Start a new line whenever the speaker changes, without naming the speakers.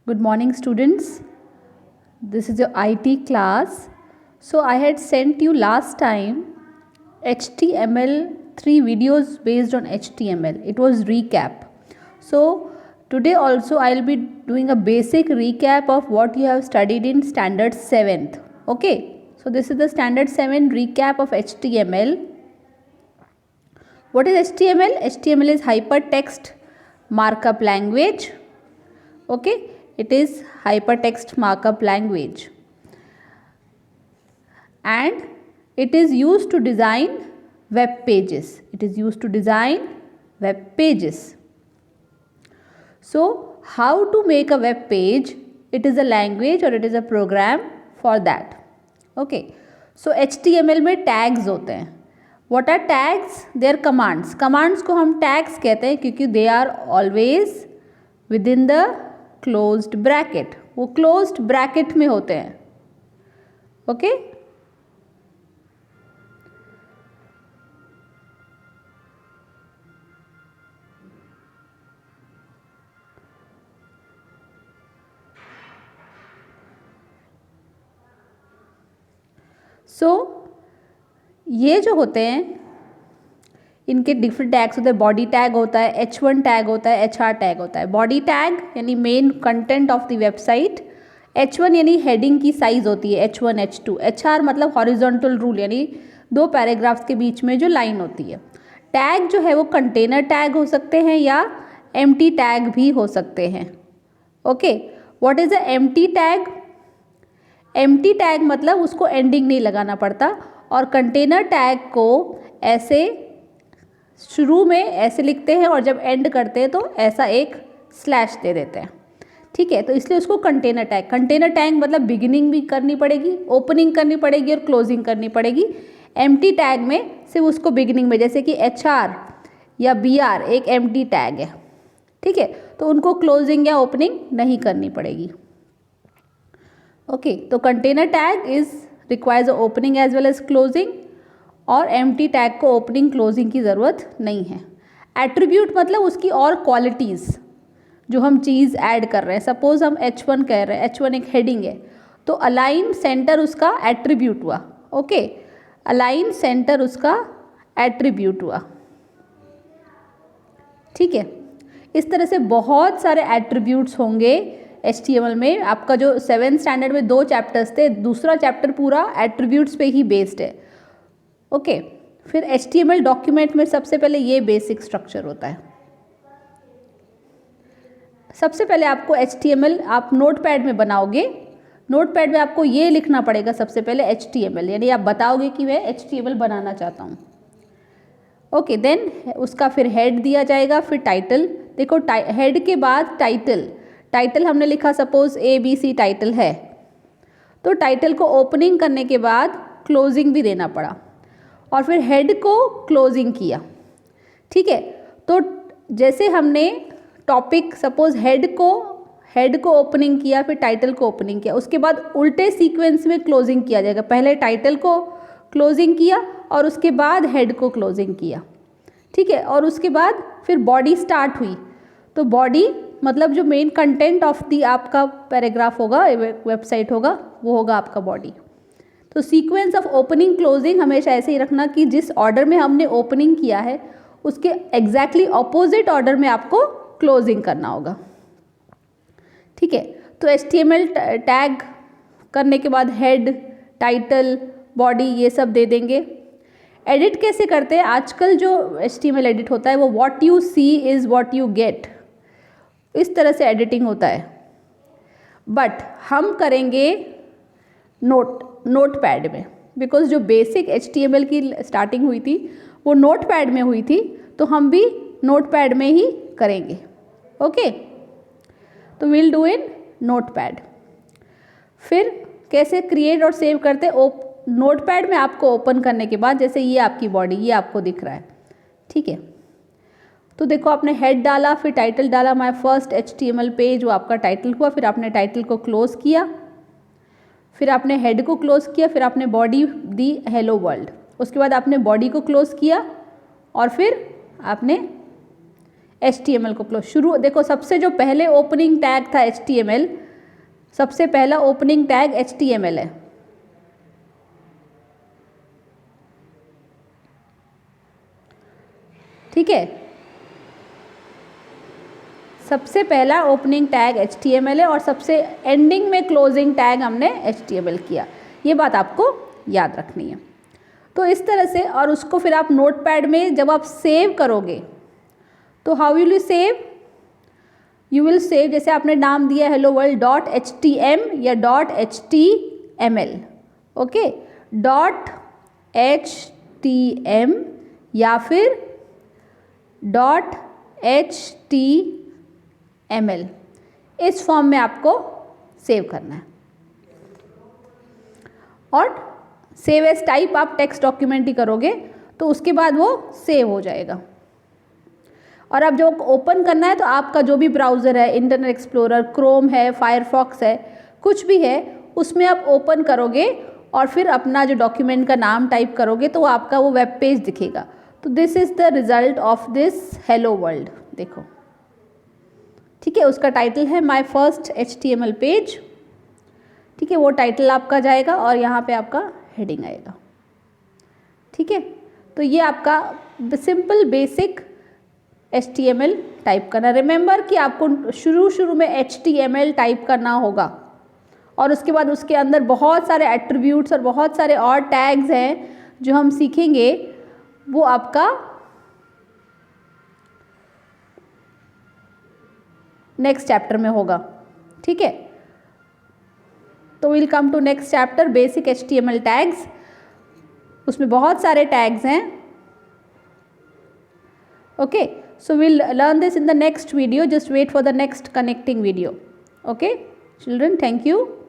Good morning, students. This is your IT class. So I had sent you last time HTML 3 videos based on HTML. It was recap. So today also I will be doing a basic recap of what you have studied in standard 7th. Okay. So this is the standard 7 recap of HTML. What is HTML? HTML is hypertext markup language. Okay, it is hypertext markup language and it is used to design web pages. It is used to design web pages. So how to make a web page? It is a language or it is a program for that. Okay, so HTML में tags होते हैं. What are tags? They are commands. Commands को हम tags कहते हैं क्योंकि they are always within the closed bracket. वो closed bracket में होते हैं. Okay? So ये जो होते हैं इनके डिफरेंट टैग्स होते हैं. बॉडी टैग होता है, H1 टैग होता है, HR टैग होता है. बॉडी टैग यानी main content of the website. H1 यानी हेडिंग की साइज होती है, H1 H2. HR मतलब हॉरिजॉन्टल रूल यानी दो पैराग्राफ्स के बीच में जो लाइन होती है. टैग जो है वो कंटेनर टैग हो सकते हैं या एम्प्टी टैग भी हो सकते हैं. Okay, what is a empty tag? Empty tag मतलब उसको एंडिंग नहीं लगाना पड़ता और कंटेनर टैग को ऐसे शुरू में ऐसे लिखते हैं और जब एंड करते हैं तो ऐसा एक स्लैश दे देते हैं. ठीक है, तो इसलिए उसको कंटेनर टैग मतलब बिगिनिंग भी करनी पड़ेगी, ओपनिंग करनी पड़ेगी और क्लोजिंग करनी पड़ेगी. एम्प्टी टैग में सिर्फ उसको बिगिनिंग में, जैसे कि HR या BR एक एम्प्टी टैग है. ठीक है, तो उनको क्लोजिंग या ओपनिंग नहीं करनी पड़ेगी. ओके, तो container tag is requires opening as well as closing और एम्प्टी टैग को ओपनिंग क्लोजिंग की ज़रूरत नहीं है. एट्रीब्यूट मतलब उसकी और क्वालिटीज़ जो हम चीज़ ऐड कर रहे हैं. सपोज हम H1 कह रहे हैं, H1 एक हेडिंग है तो अलाइन सेंटर उसका एट्रीब्यूट हुआ. ओके, अलाइन सेंटर उसका एट्रीब्यूट हुआ. ठीक है, इस तरह से बहुत सारे एट्रीब्यूट्स होंगे HTML में. आपका जो 7th स्टैंडर्ड में 2 चैप्टर्स थे, दूसरा चैप्टर पूरा एट्रीब्यूट्स पे ही बेस्ड है. ओके, फिर HTML डॉक्यूमेंट में सबसे पहले ये बेसिक स्ट्रक्चर होता है. सबसे पहले आपको HTML आप नोटपैड में बनाओगे. नोटपैड में आपको ये लिखना पड़ेगा सबसे पहले HTML, यानी आप बताओगे कि मैं HTML बनाना चाहता हूँ. ओके, देन उसका फिर हेड दिया जाएगा, फिर टाइटल. देखो हेड के बाद टाइटल हमने लिखा, सपोज ABC टाइटल है तो टाइटल को ओपनिंग करने के बाद क्लोजिंग भी देना पड़ा और फिर हेड को क्लोजिंग किया. ठीक है, तो जैसे हमने टॉपिक सपोज हेड को ओपनिंग किया, फिर टाइटल को ओपनिंग किया, उसके बाद उल्टे सीक्वेंस में क्लोजिंग किया जाएगा. पहले टाइटल को क्लोजिंग किया और उसके बाद हेड को क्लोजिंग किया. ठीक है, और उसके बाद फिर बॉडी स्टार्ट हुई तो बॉडी मतलब जो मेन कंटेंट ऑफ दी आपका पैराग्राफ होगा, वेबसाइट होगा, वो होगा आपका बॉडी. तो सीक्वेंस ऑफ ओपनिंग क्लोजिंग हमेशा ऐसे ही रखना कि जिस ऑर्डर में हमने ओपनिंग किया है उसके एग्जैक्टली ऑपोजिट ऑर्डर में आपको क्लोजिंग करना होगा. ठीक है, तो HTML टैग करने के बाद हेड, टाइटल, बॉडी ये सब दे देंगे. एडिट कैसे करते हैं? आजकल जो HTML एडिट होता है वो what you see is what you get, इस तरह से एडिटिंग होता है. बट हम करेंगे नोटपैड में, बिकॉज जो बेसिक HTML की स्टार्टिंग हुई थी वो नोटपैड में हुई थी, तो हम भी नोटपैड में ही करेंगे. ओके, तो विल डू इन नोटपैड. फिर कैसे क्रिएट और सेव करते हैं? नोटपैड में आपको ओपन करने के बाद जैसे ये आपकी बॉडी, ये आपको दिख रहा है. ठीक है, तो देखो आपने हेड डाला, फिर टाइटल डाला, माय फर्स्ट HTML पेज, वो आपका टाइटल हुआ. फिर आपने टाइटल को क्लोज किया, फिर आपने हेड को क्लोज किया, फिर आपने बॉडी दी हेलो वर्ल्ड, उसके बाद आपने बॉडी को क्लोज किया और फिर आपने HTML को क्लोज। शुरू देखो, सबसे जो पहले ओपनिंग टैग था HTML, सबसे पहला ओपनिंग टैग HTML है। ठीक है, सबसे पहला ओपनिंग टैग HTML है और सबसे एंडिंग में क्लोजिंग टैग हमने HTML किया। ये बात आपको याद रखनी है। तो इस तरह से, और उसको फिर आप नोटपैड में जब आप सेव करोगे तो how will you save? You will save, जैसे आपने नाम दिया हेलो वर्ल्ड डॉट HTM या dot HTML, okay, dot HTM या फिर डॉट HTML, इस फॉर्म में आपको सेव करना है। और सेव एज टाइप आप टेक्स्ट डॉक्यूमेंट ही करोगे तो उसके बाद वो सेव हो जाएगा। और अब जो ओपन करना है तो आपका जो भी ब्राउज़र है, इंटरनेट एक्सप्लोरर, क्रोम है, फायरफॉक्स है, कुछ भी है, उसमें आप ओपन करोगे और फिर अपना जो डॉक्यूमेंट का नाम टाइप करोगे तो आपका वो वेब पेज दिखेगा। तो this is the result of this hello world. देखो, ठीक है, उसका टाइटल है माय फर्स्ट HTML पेज। ठीक है, वो टाइटल आपका जाएगा और यहाँ पे आपका हेडिंग आएगा। ठीक है, तो ये आपका सिंपल बेसिक HTML टाइप करना। रिमेंबर कि आपको शुरू में HTML टाइप करना होगा और उसके बाद उसके अंदर बहुत सारे एट्रीब्यूट्स और बहुत सारे और टैग्स हैं जो हम सीखेंगे, वो आपका नेक्स्ट चैप्टर में होगा। ठीक है, तो will come to next chapter basic HTML tags. उसमें बहुत सारे टैग्स हैं। Okay, so we'll learn this in the next video. Just wait for the next connecting video. Okay children, thank you.